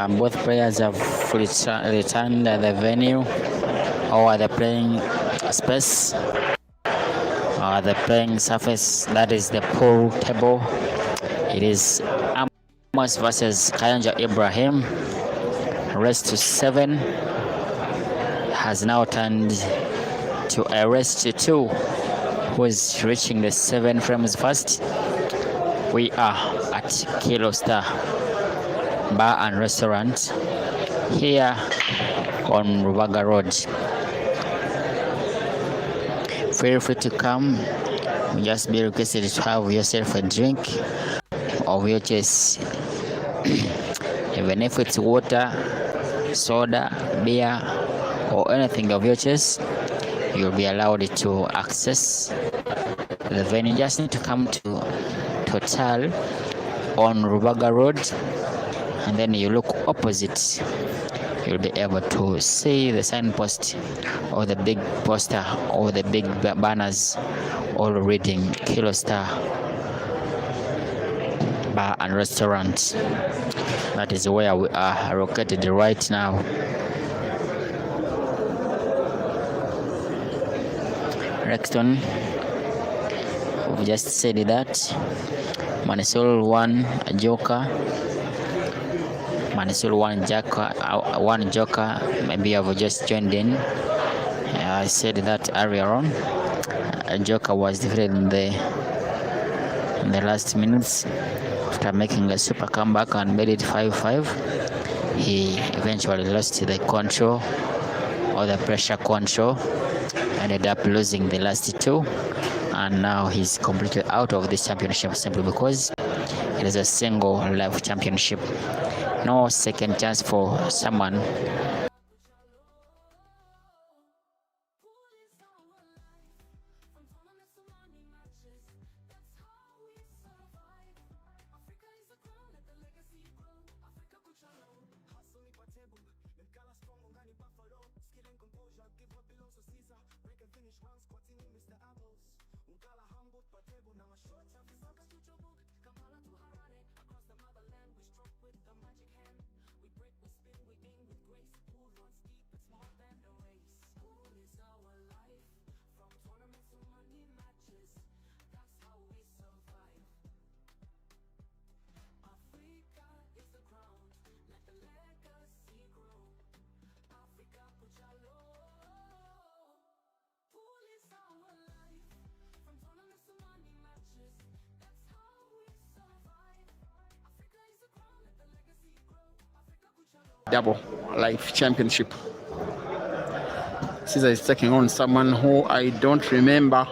Both players have returned at the venue or at the playing space, the playing surface, that is the pool table. It is Amos versus Kayanja Ibrahim. Race to 7 has now turned to a race to 2. Who is reaching the 7 frames first? We are at KIRO Star Bar and Restaurant here on Lubaga Road. Feel free to come. Just be requested to have yourself a drink of your choice. Even if it's water, soda, beer, or anything of your choice, you'll be allowed to access the venue. You just need to come to Total on Lubaga Road, and then you look opposite. You'll be able to see the signpost or the big poster or the big banners all reading KIRO Star Bar and Restaurant. That is where we are located right now. Rexton, we've just said that Manisul won a joker. Manisul one joker. Maybe I've just joined in. I said that earlier on. A joker was defeated in the last minutes after making a super comeback and made it 5-5. He eventually lost the control or the pressure control. Ended up losing the last 2, and now he's completely out of this championship simply because it is a single life championship. No second chance for someone. Double life championship. CEASER is taking on someone who I don't remember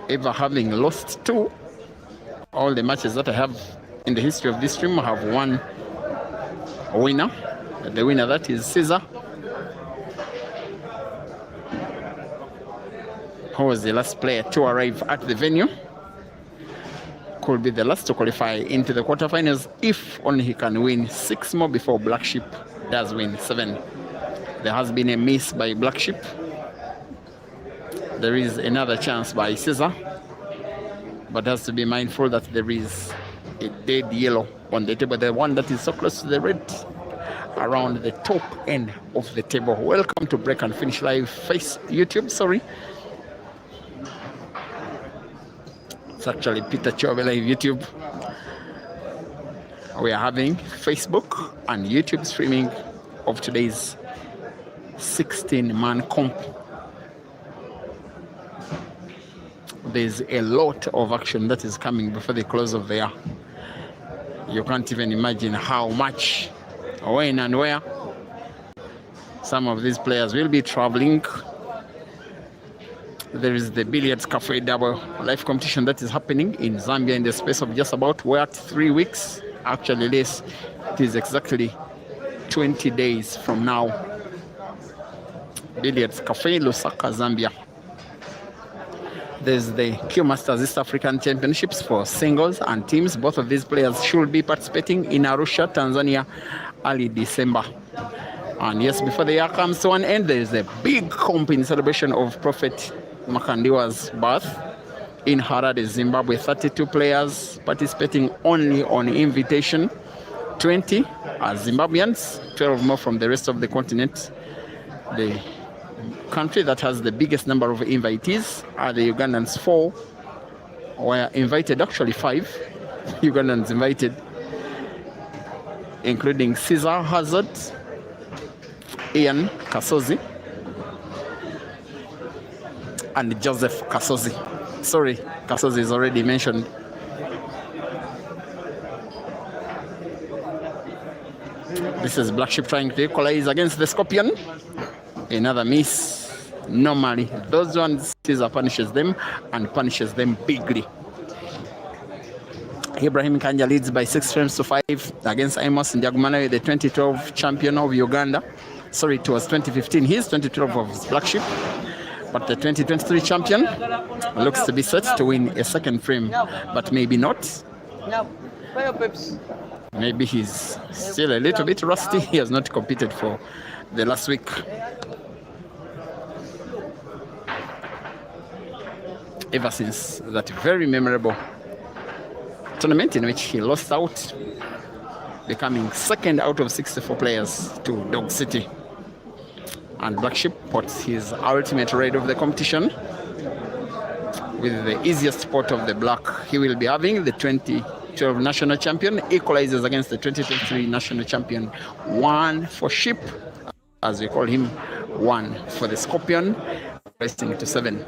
ever having lost to. All the matches that I have in the history of this stream have one winner. The winner, that is CEASER, who was the last player to arrive at the venue. Could be the last to qualify into the quarterfinals if only he can win 6 more before Blacksheep does win 7. There has been a miss by Blacksheep. There is another chance by CEASER, but has to be mindful that there is a dead yellow on the table, the one that is so close to the red, around the top end of the table. Welcome to Break and Finish Live YouTube, sorry. It's actually Peter Chobe Live YouTube. We are having Facebook and YouTube streaming of today's 16-man comp. There's a lot of action that is coming before the close of the year. You can't even imagine how much, when and where some of these players will be traveling. There is the Billiards Cafe Double Life competition that is happening in Zambia in the space of just about 3 weeks. Actually, this it is exactly 20 days from now. Billiards Cafe, Lusaka, Zambia. There's the Q Masters East African Championships for singles and teams. Both of these players should be participating in Arusha, Tanzania, early December. And yes, before the year comes to an end, there is a big comp in celebration of Prophet Makandiwa's birth in Harare, Zimbabwe. 32 players participating only on invitation. 20 Zimbabweans, 12 more from the rest of the continent. The country that has the biggest number of invitees are the Ugandans. 4 were invited, actually 5 Ugandans invited, including Caesar Hazard, Ian Kasozi, and Joseph Kasozi. Sorry, Kasozi is already mentioned. This is Blacksheep trying to equalize against the Skorpion. Another miss. Normally, those ones, Caesar punishes them and punishes them bigly. Ibrahim Kanja leads by 6 frames to 5 against Amos Ndiagumanawe, the 2012 champion of Uganda. Sorry, it was 2015. He's 2012 of Blacksheep. But the 2023 champion looks to be set to win a second frame, but maybe not. Maybe he's still a little bit rusty. He has not competed for the last week. Ever since that very memorable tournament in which he lost out, becoming second out of 64 players to Dog City. And Blacksheep puts his ultimate raid of the competition with the easiest spot of the black. He will be having the 2012 national champion, equalizes against the 2023 national champion. 1 for Sheep, as we call him, 1 for the Skorpion, resting to 7.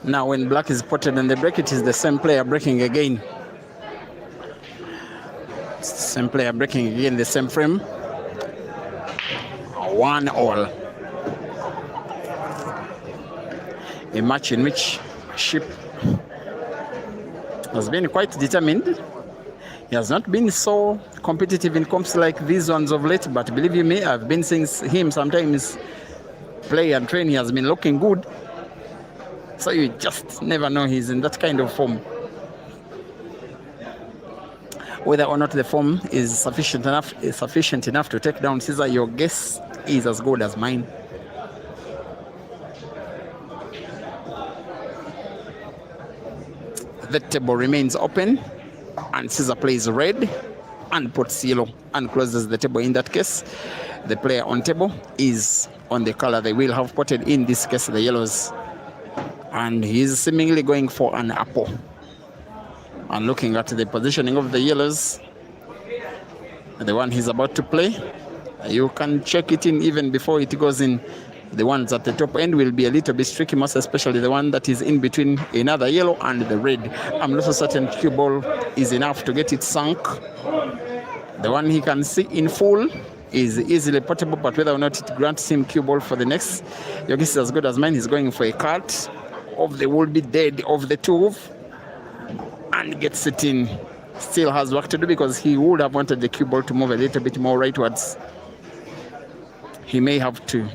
Now when black is spotted and they break, it is the same player breaking again. Same player breaking again, the same frame. 1-1. A match in which Sheep has been quite determined. He has not been so competitive in comps like these ones of late, but believe you me, I've been seeing him sometimes play and train. He has been looking good. So you just never know he's in that kind of form. Whether or not the form is sufficient enough to take down Caesar, your guess is as good as mine. The table remains open, and Caesar plays red and puts yellow and closes the table. In that case, the player on table is on the color they will have potted, in this case the yellows. And he's seemingly going for an apple. And looking at the positioning of the yellows, the one he's about to play, you can check it in even before it goes in. The ones at the top end will be a little bit tricky, most especially the one that is in between another yellow and the red. I'm not so certain cue ball is enough to get it sunk. The one he can see in full is easily potable, but whether or not it grants him cue ball for the next, your guess is as good as mine. He's going for a cut of the would-be dead of the two, and gets it in. Still has work to do because he would have wanted the cue ball to move a little bit more rightwards. He may have to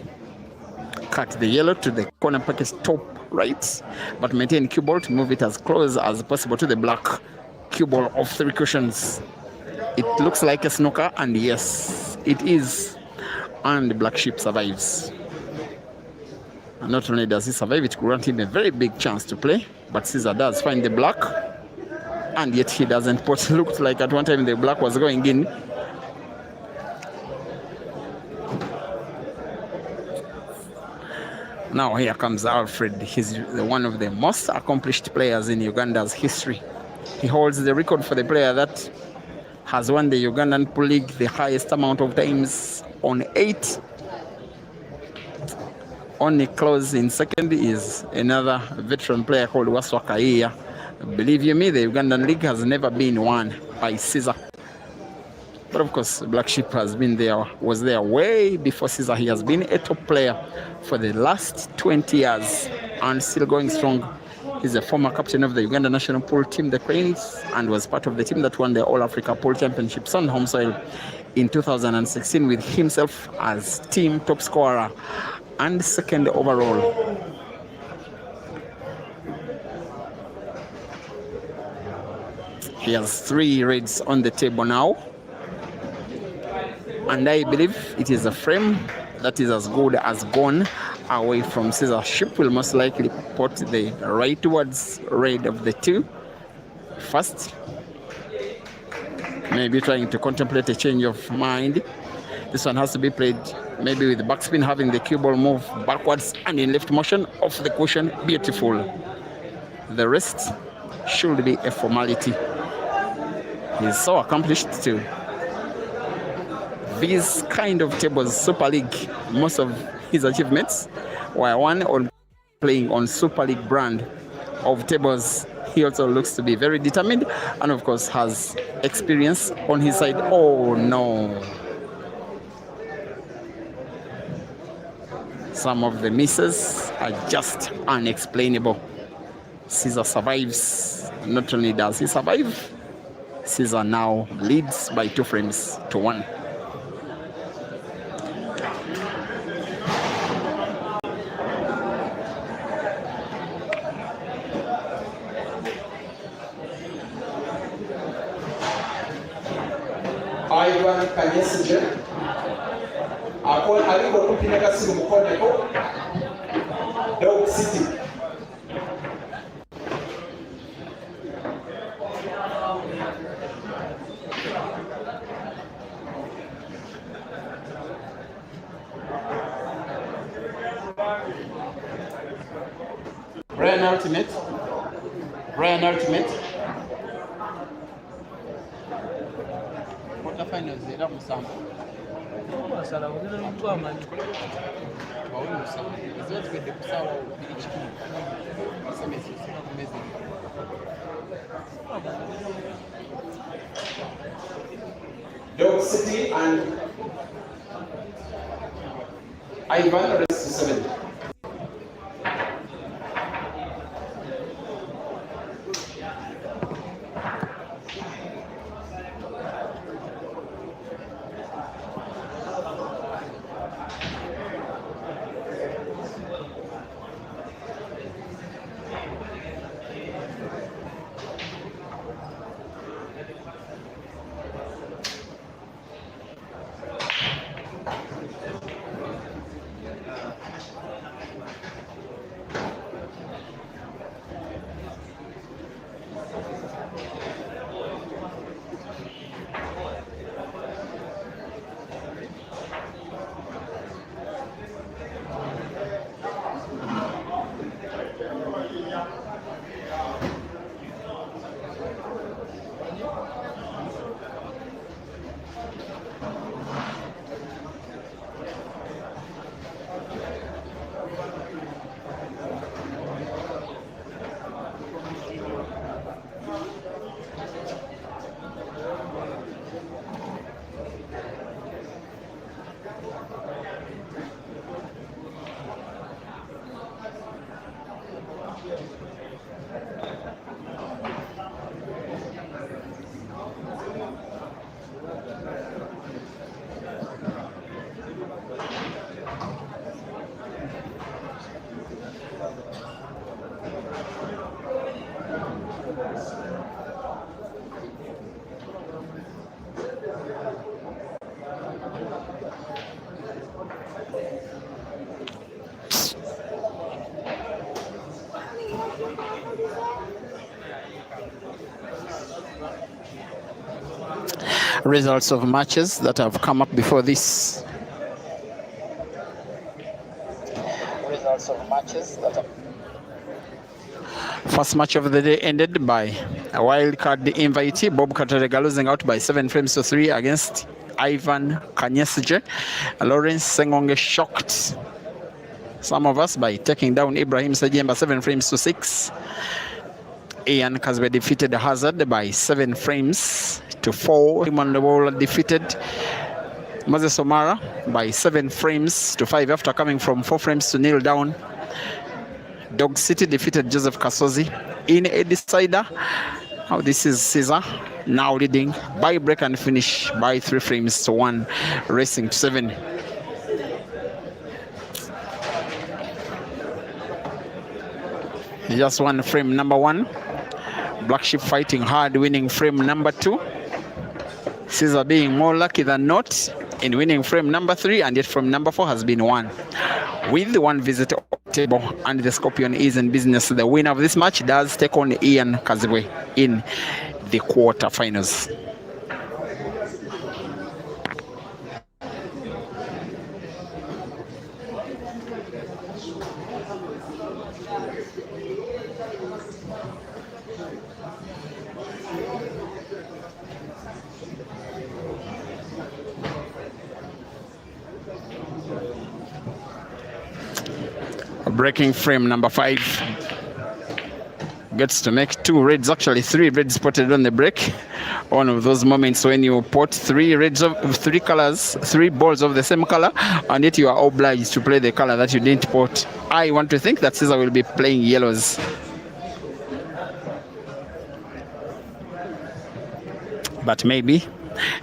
cut the yellow to the corner pocket top right, but maintain cue ball to move it as close as possible to the black cue ball of 3 cushions. It looks like a snooker, and yes, it is. And the Blacksheep survives. And not only does he survive, it grants him a very big chance to play, but Caesar does find the black, and yet he doesn't put. Looked like at one time the black was going in. Now here comes Alfred. He's one of the most accomplished players in Uganda's history. He holds the record for the player that has won the Ugandan Pool League the highest amount of times on 8. Only close in second is another veteran player called Waswakaiya. Believe you me, the Ugandan League has never been won by CEASER. But of course, Blacksheep has been there, was there way before CEASER. He has been a top player for the last 20 years and still going strong. He's a former captain of the Uganda national pool team, the Cranes, and was part of the team that won the All-Africa Pool Championships on home soil in 2016 with himself as team top scorer and second overall. He has 3 reds on the table now. And I believe it is a frame that is as good as gone away from CEASER. Ship will most likely put the rightwards red of the 2 first. Maybe trying to contemplate a change of mind. This one has to be played maybe with the backspin, having the cue ball move backwards and in left motion off the cushion. Beautiful. The rest should be a formality. He's so accomplished too. These kind of tables, Super League, most of his achievements were one on playing on Super League brand of tables. He also looks to be very determined and of course has experience on his side. Oh no. Some of the misses are just unexplainable. CEASER survives. Not only does he survive, CEASER now leads by 2 frames to 1. Ivan Kanyesije aliko kupina kasi mukoneko Dog City. Brian Ultimate. Quarterfinals era musanvu. Basala ubira mtu amanyi. Bawe musanvu. Izo twende kusawa ubiri chikini. Semesi sina kumezi. Dog City and Ivan race to 7. Results of matches that have come up before this. Results of matches that have... First match of the day ended by a wild card invitee, Bob Katarega, losing out by 7 frames to 3 against Ivan Kanyesije. Lawrence Sengonge shocked some of us by taking down Ibrahim Sajemba 7 frames to 6. Ian Kazwe defeated Hazard by 7 frames to 4. Him on the wall defeated Moses Omara by 7 frames to 5 after coming from 4 frames to 0 down. Dog City defeated Joseph Kasozi in a decider. Now this is Caesar now leading by break and finish by 3 frames to 1, racing to 7. Just 1 frame number 1. Blacksheep fighting hard, winning frame number 2. Caesar being more lucky than not in winning frame number 3, and yet frame number 4 has been won. With 1 visit on the table and the Skorpion is in business, the winner of this match does take on Ian Kazwe in the quarterfinals. Breaking frame number 5 gets to make 2 reds, actually 3 reds spotted on the break. One of those moments when you pot 3 reds of 3 colors, 3 balls of the same color, and yet you are obliged to play the color that you didn't pot. I want to think that Caesar will be playing yellows. But maybe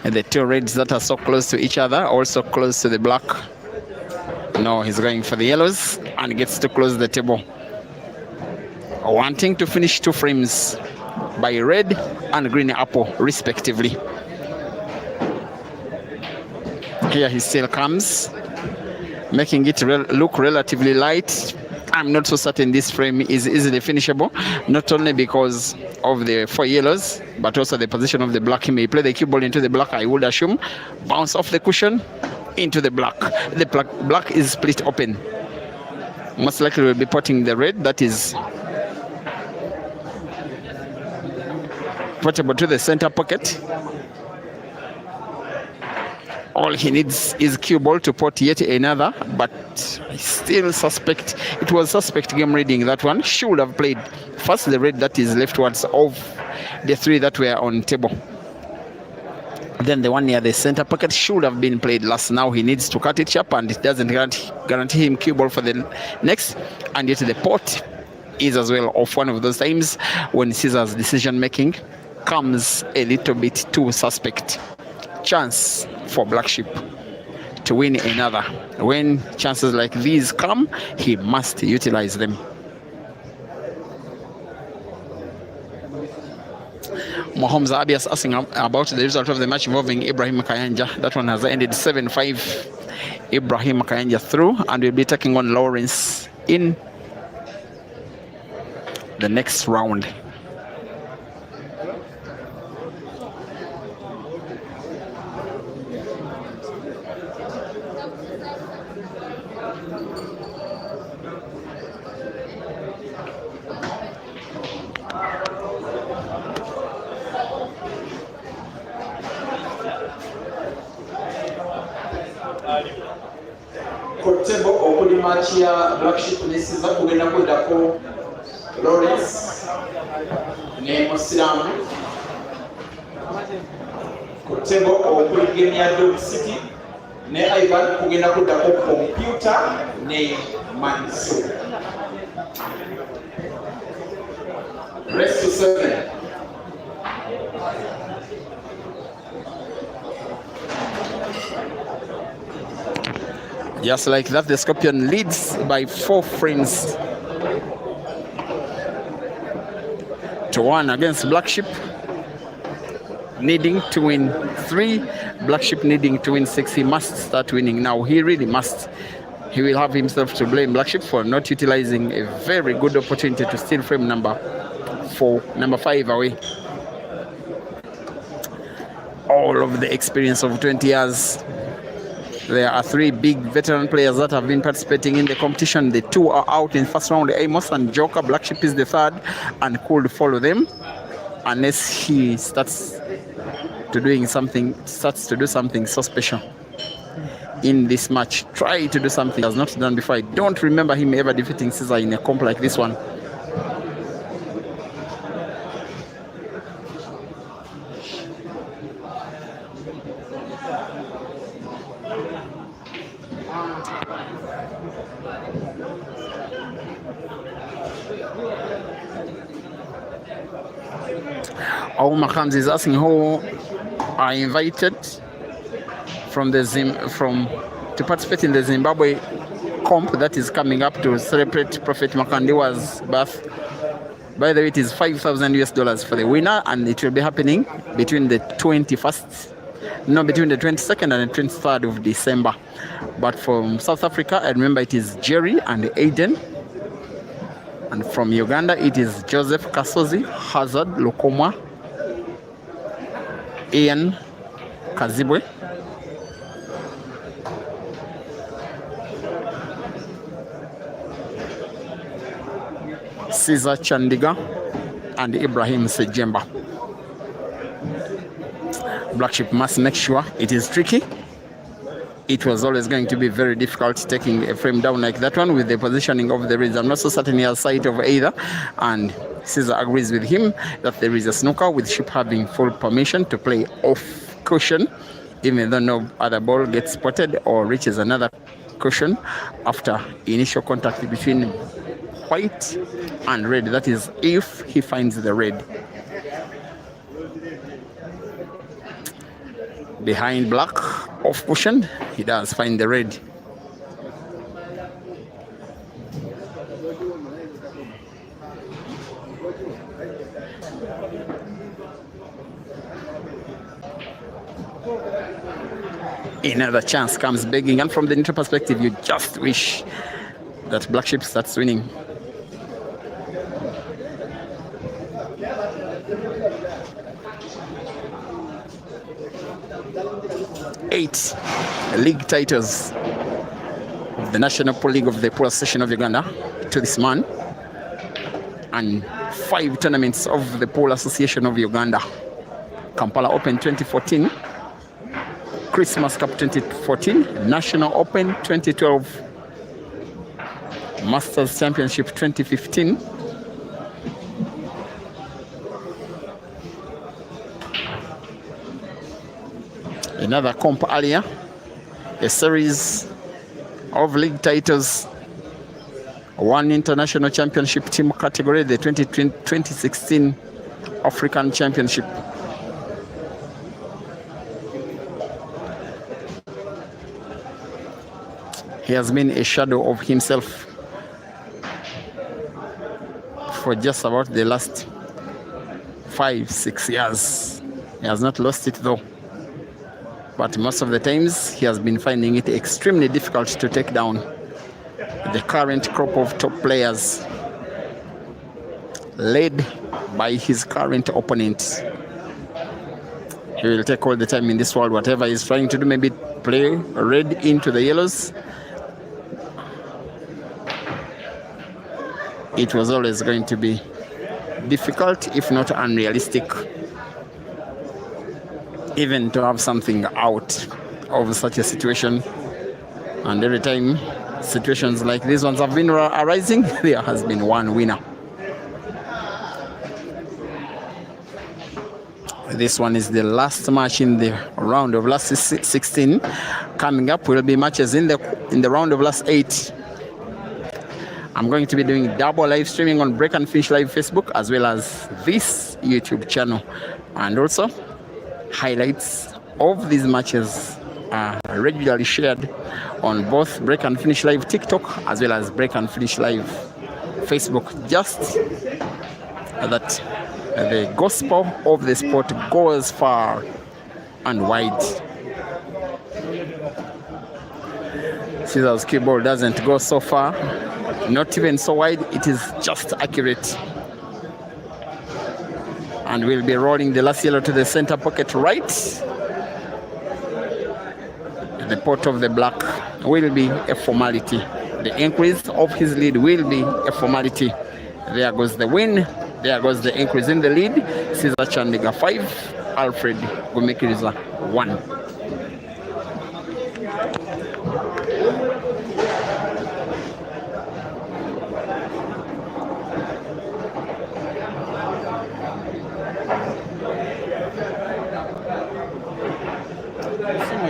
the 2 reds that are so close to each other, also close to the black. No, he's going for the yellows and gets to close the table, wanting to finish 2 frames by red and green apple respectively. Here he still comes, making it look relatively light. I'm not so certain this frame is easily finishable, not only because of the 4 yellows, but also the position of the black. He may play the cue ball into the black, I would assume, bounce off the cushion into the black. The black is split open. Most likely will be potting the red that is portable to the center pocket. All he needs is cue ball to pot yet another, but I still suspect it was suspect game reading. That one should have played first the red that is leftwards of the 3 that were on table. Then the one near the center pocket should have been played last. Now he needs to cut it sharp, and it doesn't guarantee him cue ball for the next. And yet the pot is as well off one of those times when Caesar's decision making comes a little bit too suspect. Chance for Blacksheep to win another. When chances like these come, he must utilize them. Mohammed Abias asking about the result of the match involving Ibrahim Kayanja. That one has ended 7-5. Ibrahim Kayanja through, and will be taking on Lawrence in the next round. Kotebo okuli match ya Blacksheep ne Caesar kugenda kuddako Lawrence ne Musiramu. Kotebo okuli game ya Dog City ne Ivan kugenda kuddako Computer ne Manso. Race to 7. Just like that, the Skorpion leads by 4 frames to 1 against Blacksheep, needing to win 3. Blacksheep needing to win 6. He must start winning now. He really must. He will have himself to blame, Blacksheep, for not utilizing a very good opportunity to steal frame number 5 away. All of the experience of 20 years. There are 3 big veteran players that have been participating in the competition. The 2 are out in first round, Amos and Joker. Blacksheep is the 3rd and could follow them unless he starts to do something so special in this match. Try to do something he has not done before. I don't remember him ever defeating Caesar in a comp like this one. Auma Khams is asking who are invited to participate in the Zimbabwe comp that is coming up to celebrate Prophet Makandiwa's birth. By the way, it is $5,000 for the winner, and it will be happening between the 22nd and the 23rd of December. But from South Africa, I remember it is Jerry and Aiden. And from Uganda, it is Joseph Kasozi, Hazard Lokomwa, Ian Kazibwe, Caesar Chandiga, and Ibrahim Sejemba. Blacksheep must make sure it is tricky. It was always going to be very difficult taking a frame down like that one with the positioning of the reeds. I'm not so certain he has sight of either, and Caesar agrees with him that there is a snooker, with Sheep having full permission to play off cushion, even though no other ball gets spotted or reaches another cushion after initial contact between white and red. That is if he finds the red. Behind black, off cushion, he does find the red. Another chance comes begging, and from the neutral perspective, you just wish that Blacksheep starts winning. Eight league titles of the National Pool League of the Pool Association of Uganda to this man, and 5 tournaments of the Pool Association of Uganda. Kampala Open 2014, Christmas Cup 2014, National Open 2012, Masters Championship 2015, another comp earlier, a series of league titles, 1 international championship team category, the 2016 African Championship. He has been a shadow of himself for just about the last 5-6 years. He has not lost it though, but most of the times he has been finding it extremely difficult to take down the current crop of top players led by his current opponent. He will take all the time in this world. Whatever he's trying to do, maybe play red into the yellows, it was always going to be difficult, if not unrealistic, even to have something out of such a situation. And every time situations like these ones have been arising, there has been one winner. This one is the last match in the round of last 16. Coming up will be matches in the round of last 8. I'm going to be doing double live streaming on Break and Finish Live Facebook as well as this YouTube channel, and also highlights of these matches are regularly shared on both Break and Finish Live TikTok as well as Break and Finish Live Facebook, just that the gospel of the sport goes far and wide. Caesar's keyboard doesn't go so far, not even so wide, it is just accurate. And we'll be rolling the last yellow to the center pocket right. The pot of the black will be a formality. The increase of his lead will be a formality. There goes the win. There goes the increase in the lead. Caesar Chandiga 5, Alfred Gumikiriza 1.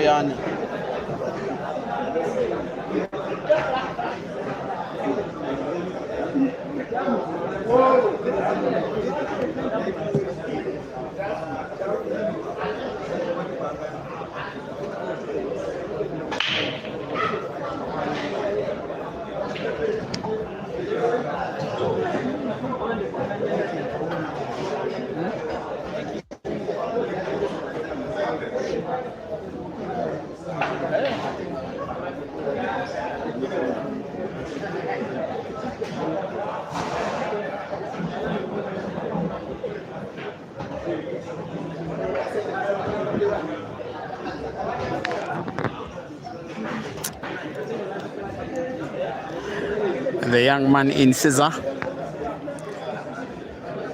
Yani. The young man in Caesar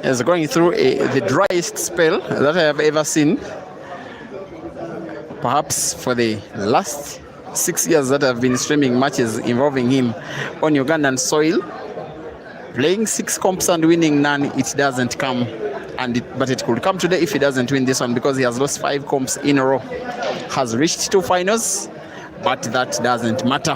is going through the driest spell that I have ever seen. Perhaps for the last 6 years that I've been streaming matches involving him on Ugandan soil, playing 6 comps and winning none, it doesn't come. But it could come today if he doesn't win this one, because he has lost 5 comps in a row. Has reached 2 finals, but that doesn't matter.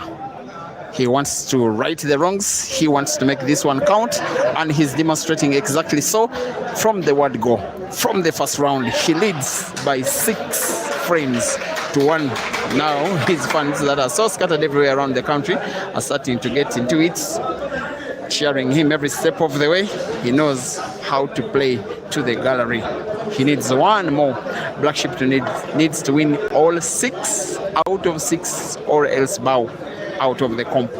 He wants to right the wrongs. He wants to make this one count, and he's demonstrating exactly so from the word go. From the first round, he leads by 6 frames to 1. Now his fans that are so scattered everywhere around the country are starting to get into it, cheering him every step of the way. He knows how to play to the gallery. He needs one more. Blacksheep needs to win all 6 out of 6 or else bow out of the comp.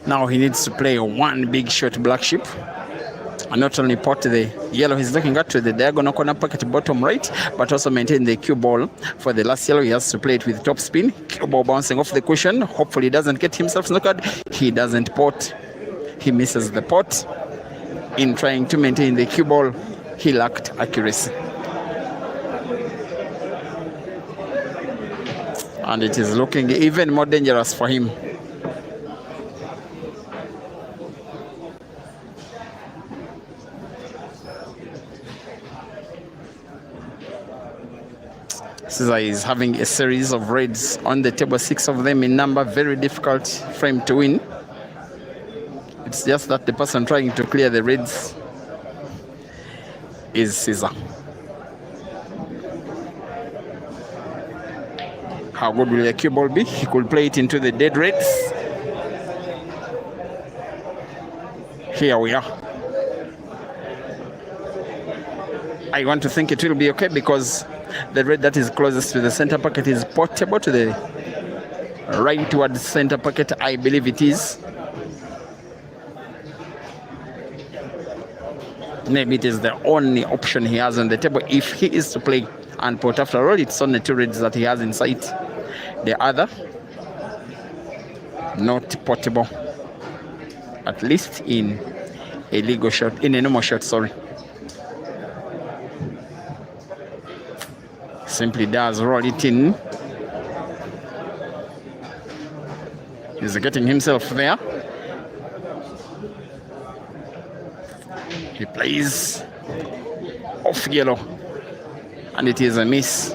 Now he needs to play one big shot, Blacksheep, and not only pot the yellow he's looking at to the diagonal corner pocket bottom right, but also maintain the cue ball. For the last yellow, he has to play it with top spin. Cue ball bouncing off the cushion. Hopefully he doesn't get himself snookered. He doesn't pot. He misses the pot. In trying to maintain the cue ball, he lacked accuracy. And it is looking even more dangerous for him. Caesar is having a series of raids on the table, 6 of them in number, very difficult frame to win. It's just that the person trying to clear the raids is Caesar. How good will the cue ball be? He could play it into the dead raids. Here we are. I want to think it will be okay because the red that is closest to the center pocket is portable to the right towards center pocket. I believe it is. Maybe it is the only option he has on the table if he is to play and pot. After all, it's only 2 reds that he has in sight. The other, not portable. At least in a legal shot, in a normal shot, sorry. Simply does roll it in. He's getting himself there. He plays off yellow, and it is a miss.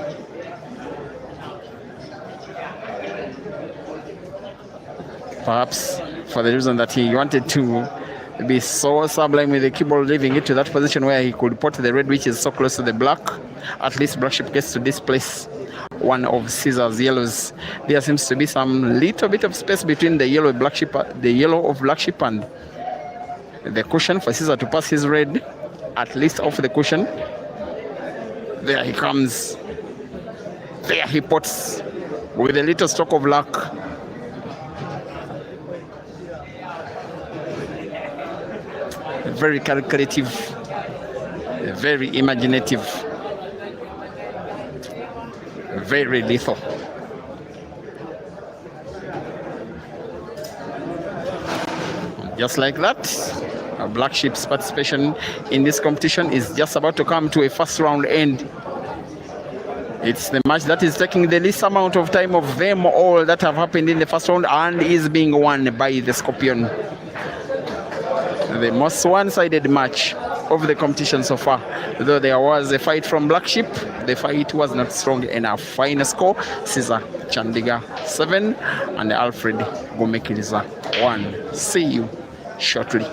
Perhaps for the reason that he wanted to be so sublime with the cue ball, leaving it to that position where he could pot the red, which is so close to the black. At least Blacksheep gets to displace one of Caesar's yellows. There seems to be some little bit of space between the yellow of Blacksheep and the cushion for Caesar to pass his red, at least off the cushion. There he comes. There he pots with a little stroke of luck. Very calculative, very imaginative, very lethal. Just like that, Blacksheep's participation in this competition is just about to come to a first round end. It's the match that is taking the least amount of time of them all that have happened in the first round and is being won by the Skorpion. The most one-sided match of the competition so far. Though there was a fight from Blacksheep, the fight was not strong enough. Final score, Caesar Chandiga 7 and Alfred Gumikiriza 1. See you shortly.